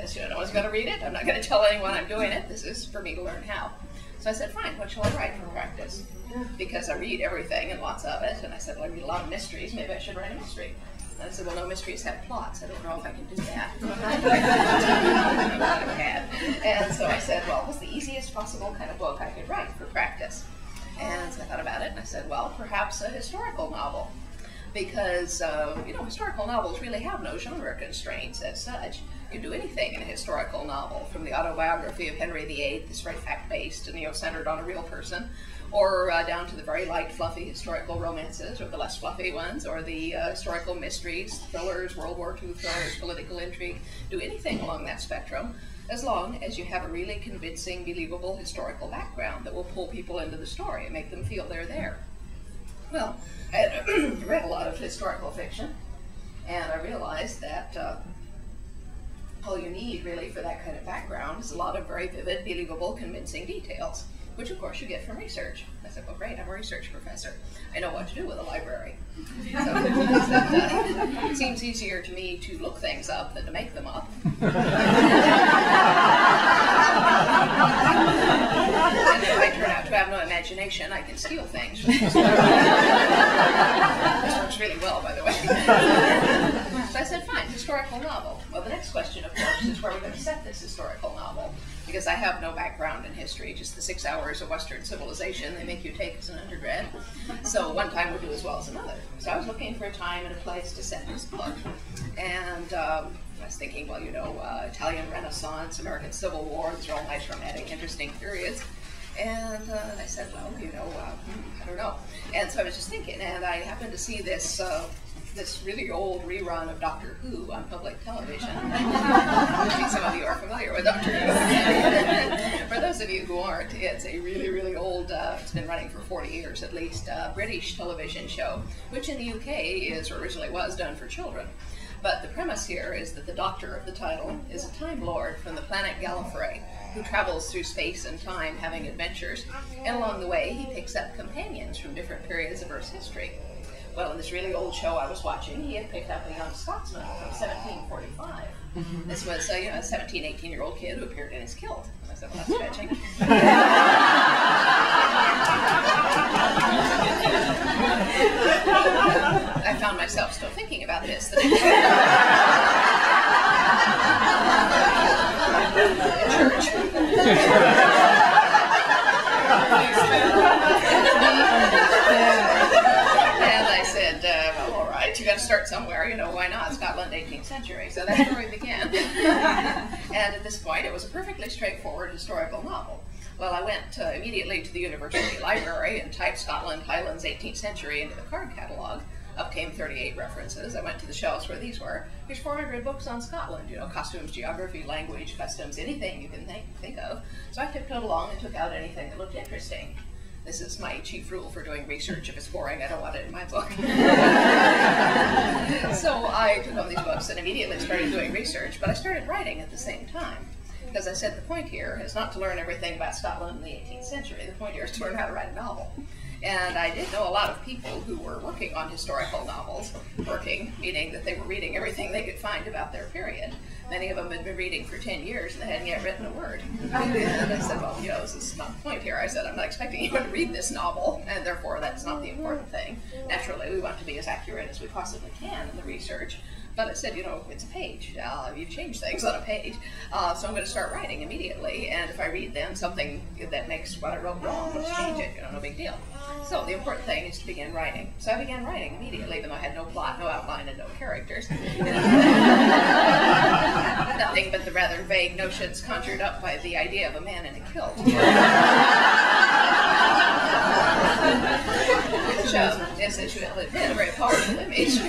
this. No one's going to read it. I'm not going to tell anyone I'm doing it. This is for me to learn how. So I said, fine, what shall I write for practice? Because I read everything and lots of it. And I said, well, I read a lot of mysteries. Maybe I should write a mystery. And I said, well, no, mysteries have plots. I don't know if I can do that. And so I said, well, what's the easiest possible kind of book I could write for practice? And so I thought about it, and I said, well, perhaps a historical novel. Because, historical novels really have no genre constraints as such. You can do anything in a historical novel, from the autobiography of Henry VIII, that's very fact-based and centered on a real person, or down to the very light, fluffy historical romances, or the less fluffy ones, or the historical mysteries, thrillers, World War II thrillers, political intrigue. Do anything along that spectrum, as long as you have a really convincing, believable historical background that will pull people into the story and make them feel they're there. Well, I had read a lot of historical fiction, and I realized that all you need really for that kind of background is a lot of very vivid, believable, convincing details, which of course you get from research. I said, well, great, I'm a research professor. I know what to do with a library. So it seems easier to me to look things up than to make them up. And if I turn out to have no imagination, I can steal things from this works really well, by the way. So I said, fine, historical novel. Well, the next question, of course, is where we're going to set this historical novel. Because I have no background in history, just the 6 hours of Western civilization they make you take as an undergrad. So one time will do as well as another. So I was looking for a time and a place to set this book. And I was thinking, well, Italian Renaissance, American Civil War, these are all nice, romantic, interesting periods. And I said, well, I don't know. And so I was just thinking, and I happened to see this this really old rerun of Doctor Who on public television. I think some of you are familiar with Doctor Who. For those of you who aren't, it's a really, really old, it's been running for 40 years at least, British television show, which in the UK originally was done for children. But the premise here is that the Doctor of the title is a Time Lord from the planet Gallifrey, who travels through space and time having adventures, and along the way he picks up companions from different periods of Earth's history. Well, in this really old show I was watching, he had picked up a young Scotsman from 1745. This was a 17, 18-year-old kid who appeared in his kilt. And I said, well, that's fetching. I found myself still thinking about this. And I said, well, all right, you got to start somewhere, why not? Scotland, 18th century. So that's where we began. And at this point, it was a perfectly straightforward historical novel. Well, I went immediately to the university library and typed Scotland, Highlands, 18th century into the card catalog. Up came 38 references. I went to the shelves where these were. Here's 400 books on Scotland, costumes, geography, language, customs, anything you can think of. So I tiptoed along and took out anything that looked interesting. This is my chief rule for doing research. If it's boring, I don't want it in my book. So I took all these books and immediately started doing research, but I started writing at the same time. Because I said the point here is not to learn everything about Scotland in the 18th century. The point here is to learn how to write a novel. And I did know a lot of people who were working on historical novels, meaning that they were reading everything they could find about their period. Many of them had been reading for 10 years and they hadn't yet written a word. And I said, well, this is not the point here. I said, I'm not expecting anyone to read this novel, and therefore that's not the important thing. Naturally, we want to be as accurate as we possibly can in the research. But I said, it's a page. You change things on a page. So I'm going to start writing immediately. And if I read then something that makes what I wrote wrong, let's change it. No big deal. So the important thing is to begin writing. So I began writing immediately, even though I had no plot, no outline, and no characters. Nothing but the rather vague notions conjured up by the idea of a man in a kilt. Which is, as you will admit, a very powerful image.